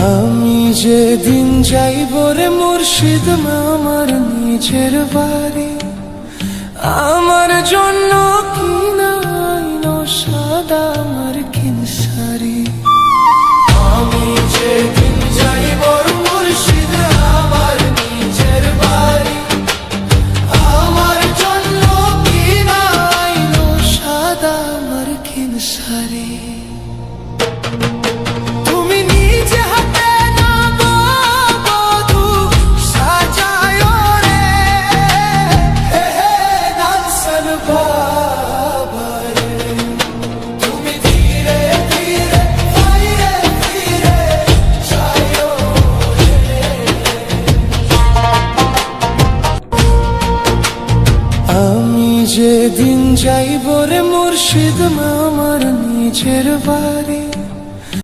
আমি যেদিন যাইব রে মুর্শিদ আমার নিজের বাড়ি, আমার জন্য কিনাইনো সাদা আমার কিন শাড়ি। আমি যেদিন যাইব মুর্শিদ আমার নিজের বাড়ি, আমার জন্য কিনাইনো সাদা আমার কিন শাড়ি। যেদিন যাইব রে মুর্শিদ আমার নিজের বাড়ি,